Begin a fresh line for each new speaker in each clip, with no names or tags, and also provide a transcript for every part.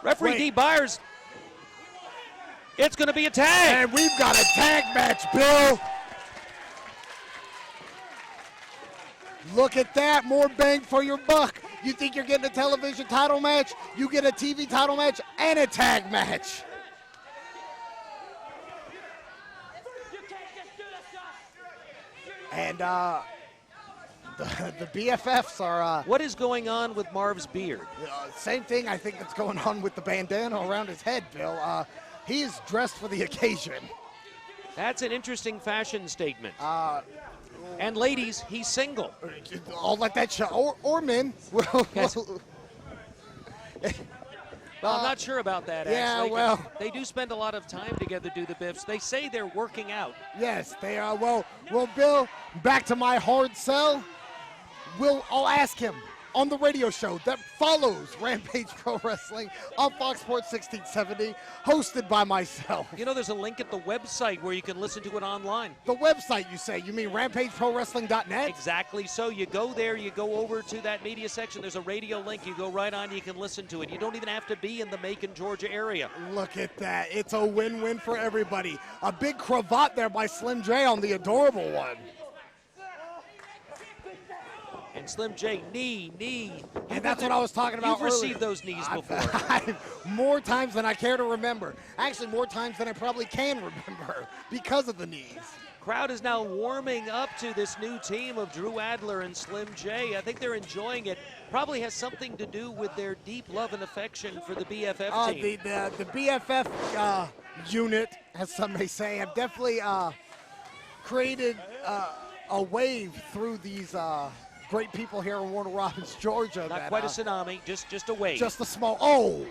Referee D. Byers. It's going to be a tag.
And we've got a tag match, Bill. Look at that, more bang for your buck. You think you're getting a television title match? You get a TV title match and a tag match. And the BFFs are...
what is going on with Marv's beard?
Same thing I think that's going on with the bandana around his head, Bill. He is dressed for the occasion.
That's an interesting fashion statement. And ladies, he's single.
I'll let that show. Or men.
Yes. Well, I'm not sure about that, actually.
Yeah, well.
They do spend a lot of time together, do the Biffs. They say they're working out.
Yes, they are. Well, Bill, back to my hard sell. I'll ask him on the radio show that follows Rampage Pro Wrestling on Fox Sports 1670, hosted by myself.
You know, there's a link at the website where you can listen to it online.
The website, you say? You mean RampageProWrestling.net?
Exactly. So you go there, you go over to that media section. There's a radio link. You go right on. You can listen to it. You don't even have to be in the Macon, Georgia area.
Look at that. It's a win-win for everybody. A big cravat there by Slim J on the adorable one.
And Slim J, knee.
And that's what I was talking about
earlier. You've received those knees before.
More times than I care to remember. Actually, more times than I probably can remember because of the knees.
Crowd is now warming up to this new team of Drew Adler and Slim J. I think they're enjoying it. Probably has something to do with their deep love and affection for the BFF team.
The BFF unit, as some may say, have definitely created a wave through these great people here in Warner Robins, Georgia.
Not quite a tsunami, just a wave.
Just a small, oh!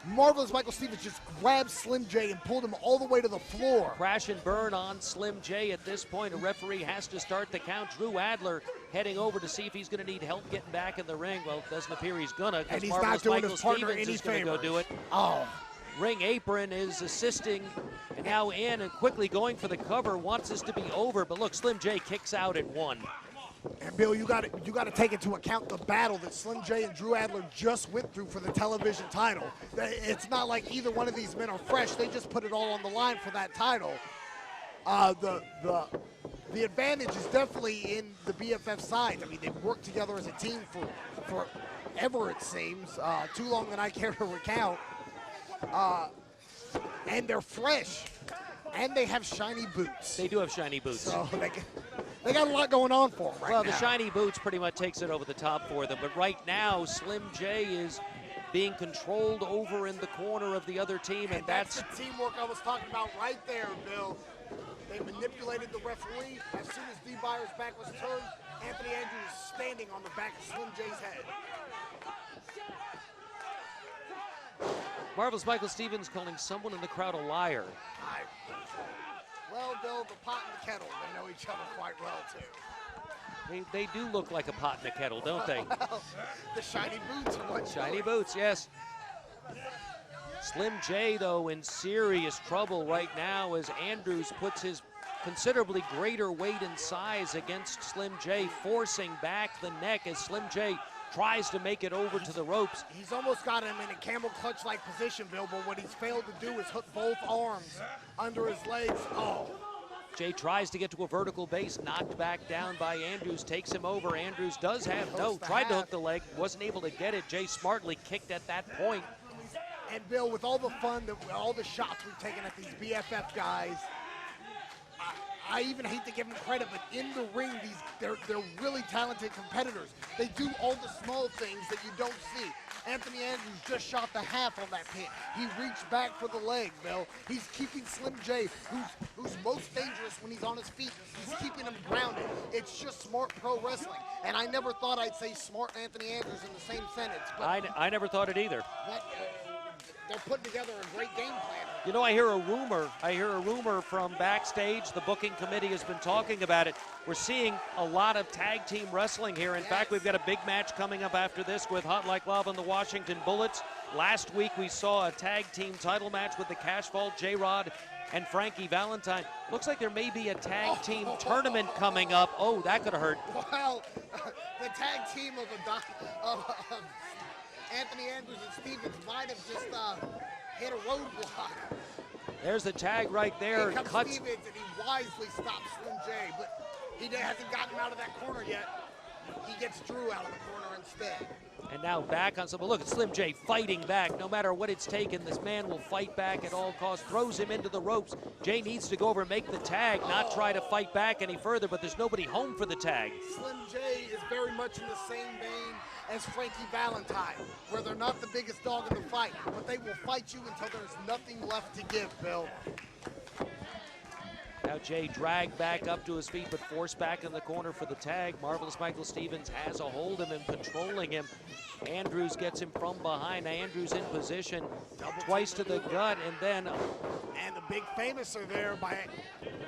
Marvelous Michael Stevens just grabbed Slim J and pulled him all the way to the floor.
Crash and burn on Slim J at this point. A referee has to start the count. Drew Adler heading over to see if he's going to need help getting back in the ring. Well, it doesn't appear he's going to, because Marvelous Michael Stevens is going to go do it.
Oh.
Ring apron is assisting, and now in and quickly going for the cover, wants this to be over, but look, Slim J kicks out at one.
And Bill, you got to take into account the battle that Slim J and Drew Adler just went through for the television title. It's not like either one of these men are fresh. They just put it all on the line for that title. The advantage is definitely in the BFF side. I mean, they've worked together as a team for ever, it seems, too long than I care to recount. And they're fresh, and they have shiny boots.
They do have shiny boots.
So they got a lot going on for them right now.
Well, the shiny boots pretty much takes it over the top for them, but right now Slim J is being controlled over in the corner of the other team, and that's
the teamwork I was talking about right there, Bill. They manipulated the referee. As soon as D. Byers' back was turned, Anthony Andrews is standing on the back of Slim J's head.
Marvelous Michael Stevens calling someone in the crowd a liar.
Well, Bill, the pot and the kettle, they know each other quite well, too.
They do look like a pot in a kettle, don't they?
Well, the shiny boots are what
shiny boots, yes. Slim J, though, in serious trouble right now as Andrews puts his considerably greater weight and size against Slim J, forcing back the neck as Slim J tries to make it over to the ropes.
He's almost got him in a camel clutch-like position, Bill, but what he's failed to do is hook both arms under his legs. Oh.
Jay tries to get to a vertical base, knocked back down by Andrews, takes him over. Andrews does have, tried to hook the leg, wasn't able to get it. Jay smartly kicked at that point.
And Bill, with all the fun, all the shots we've taken at these BFF guys, I even hate to give them credit, but in the ring, they're really talented competitors. They do all the small things that you don't see. Anthony Andrews just shot the half on that pin. He reached back for the leg, Bill. He's keeping Slim J, who's most dangerous when he's on his feet. He's keeping him grounded. It's just smart pro wrestling. And I never thought I'd say smart Anthony Andrews in the same sentence. But
I never thought it either.
They're putting together a great game plan.
You know, I hear a rumor from backstage. The booking committee has been talking about it. We're seeing a lot of tag team wrestling here. In fact, we've got a big match coming up after this with Hot Like Lava and the Washington Bullets. Last week, we saw a tag team title match with the Cash Vault, J-Rod and Frankie Valentine. Looks like there may be a tag team tournament coming up. Oh, that could have hurt.
Well, the tag team of Anthony Andrews and Stevens might have just hit a roadblock.
There's the tag right there.
Here comes
Cuts.
Stevens, and he wisely stops Slim J, but he hasn't gotten him out of that corner yet. He gets Drew out of the corner instead.
And now back on some. Look at Slim J fighting back. No matter what it's taken, this man will fight back at all costs. Throws him into the ropes. Jay needs to go over and make the tag, not try to fight back any further, but there's nobody home for the tag.
Slim J is very much in the same vein as Frankie Valentine, where they're not the biggest dog in the fight, but they will fight you until there's nothing left to give, Bill.
Now Jay dragged back up to his feet, but forced back in the corner for the tag. Marvelous Michael Stevens has a hold of him, controlling him. Andrews gets him from behind. Andrews in position, twice to the gut, and then...
And the big famouser there by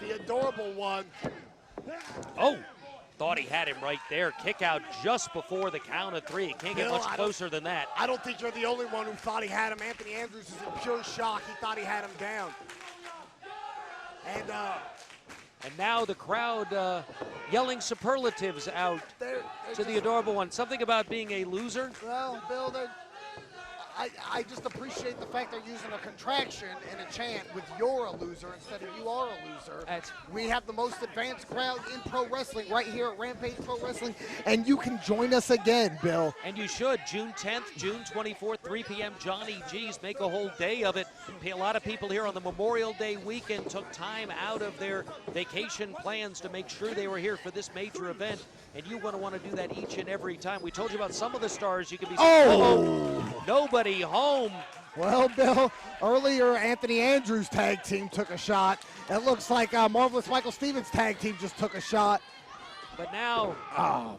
the adorable one.
Oh! Thought he had him right there. Kick out just before the count of 3. It can't get much closer than that.
I don't think you're the only one who thought he had him. Anthony Andrews is in pure shock. He thought he had him down.
And now the crowd yelling superlatives out to the adorable one. Something about being a loser.
Well, Bill, I just appreciate the fact they're using a contraction and a chant with "you're a loser" instead of "you are a loser." We have the most advanced crowd in pro wrestling right here at Rampage Pro Wrestling, and you can join us again, Bill.
And you should. June 10th, June 24th, 3 p.m. Johnny G's. Make a whole day of it. A lot of people here on the Memorial Day weekend took time out of their vacation plans to make sure they were here for this major event. And you want to do that each and every time. We told you about some of the stars you could be. Nobody home.
Well, Bill, earlier Anthony Andrews' tag team took a shot. It looks like Marvelous Michael Stevens' tag team just took a shot.
But now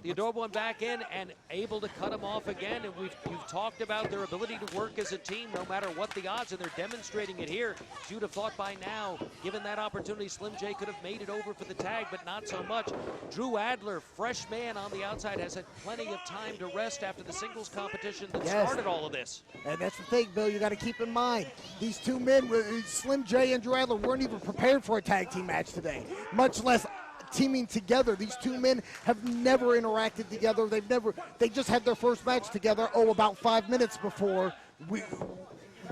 the adorable one back in and able to cut him off again. And you've talked about their ability to work as a team no matter what the odds, and they're demonstrating it here. You'd have thought by now, given that opportunity, Slim J could have made it over for the tag, but not so much. Drew Adler, fresh man on the outside, has had plenty of time to rest after the singles competition that started all of this.
And that's the thing, Bill, you got to keep in mind. These two men, Slim J and Drew Adler, weren't even prepared for a tag team match today, much less teaming together. These two men have never interacted together. They just had their first match together, about 5 minutes before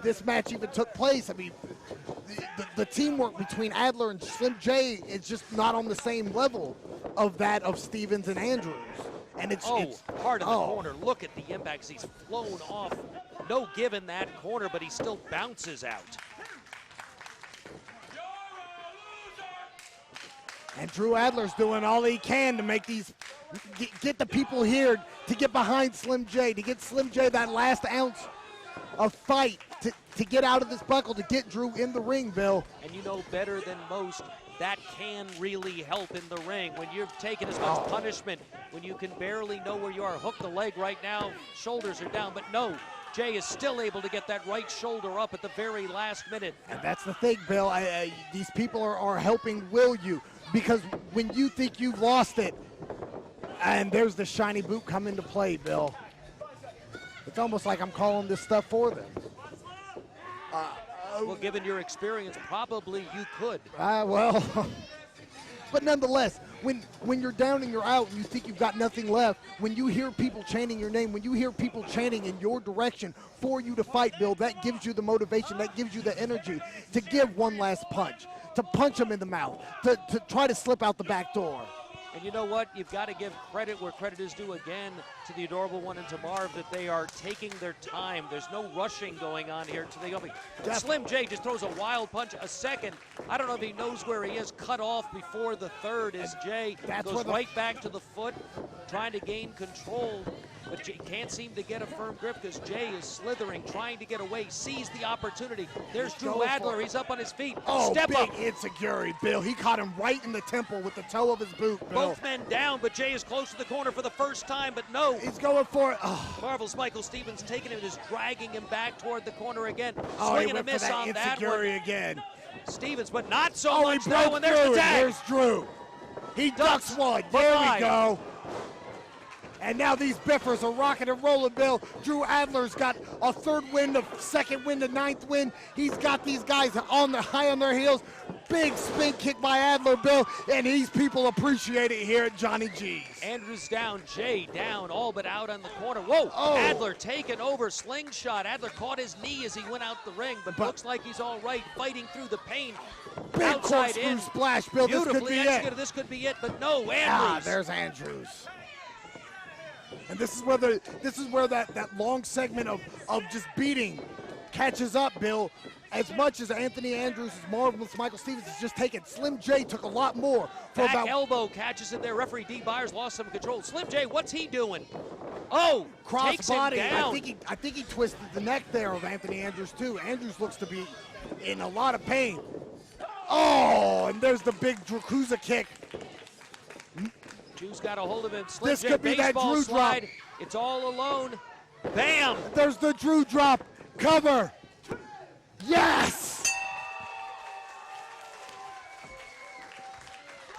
this match even took place. I mean, the teamwork between Adler and Slim J is just not on the same level of that of Stevens and Andrews. And it's
hard in the corner. Look at the impacts. He's flown off. No give in that corner, but he still bounces out.
And Drew Adler's doing all he can to make get the people here to get behind Slim J, to get Slim J that last ounce of fight, to get out of this buckle, to get Drew in the ring, Bill.
And you know better than most, that can really help in the ring. When you've taken as much punishment, when you can barely know where you are. Hook the leg right now, shoulders are down, but no. Jay is still able to get that right shoulder up at the very last minute.
And that's the thing, Bill. These people are helping will you. Because when you think you've lost it, and there's the shiny boot come into play, Bill. It's almost like I'm calling this stuff for them.
Well, given your experience, probably you could.
Well, but nonetheless, when you're down and you're out and you think you've got nothing left, when you hear people chanting your name, when you hear people chanting in your direction for you to fight, Bill, that gives you the motivation, that gives you the energy to give one last punch, to punch them in the mouth, to try to slip out the back door.
And you know what? You've got to give credit where credit is due again to the adorable one and to Marv, that they are taking their time. There's no rushing going on here to the opening. Slim J just throws a wild punch. A second, I don't know if he knows where he is, cut off before the third as Jay goes right back to the foot, trying to gain control. But Jay can't seem to get a firm grip because Jay is slithering, trying to get away, sees the opportunity. There's Drew Adler. He's up on his feet. Step
big
up.
insecurity, Bill. He caught him right in the temple with the toe of his boot, Bill.
Both men down, but Jay is close to the corner for the first time, but no.
He's going for it.
Marvelous Michael Stevens taking him and is dragging him back toward the corner again.
He
Swinging a
went
miss
for that
on that
insecurity
one.
again.
Stevens, but not so much
He
now,
broke
and there's the
through.
tag.
There's Drew. He ducks one. There we go. And now these biffers are rocking and rolling, Bill. Drew Adler's got a third win, a second win, a ninth win. He's got these guys high on their heels. Big spin kick by Adler, Bill, and these people appreciate it here at Johnny G's.
Andrews down, Jay down, all but out on the corner. Whoa,
Oh.
Adler taken over, slingshot. Adler caught his knee as he went out the ring, but looks like he's all right, fighting through the pain.
Big
Outside
corkscrew
in.
splash, Bill. This could
Beautifully
be
executed.
it.
This could be it, but no, Andrews.
Ah, there's Andrews. And this is where that long segment of just beating catches up, Bill. As much as Anthony Andrews is marvelous, Michael Stevens has just taken. Slim J took a lot more. For
Back
about
elbow catches it there. Referee D. Byers lost some control. Slim J, what's he doing? Oh, takes him
crossbody.
down.
I think he twisted the neck there of Anthony Andrews too. Andrews looks to be in a lot of pain. Oh, and there's the big Dracusa kick.
Drew's got a hold of him. Slim
This
J,
could be that
baseball
Drew
slide.
drop.
It's all alone. Bam!
There's the Drew drop. Cover. Yes!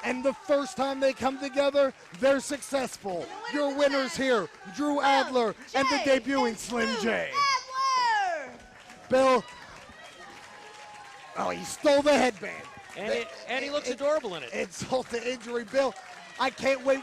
And the first time they come together, they're successful. Your winners here, Drew Adler and the debuting Slim J.
Adler!
Bill, oh, he stole the headband.
And he looks adorable in it.
Insult to injury, Bill. I can't wait.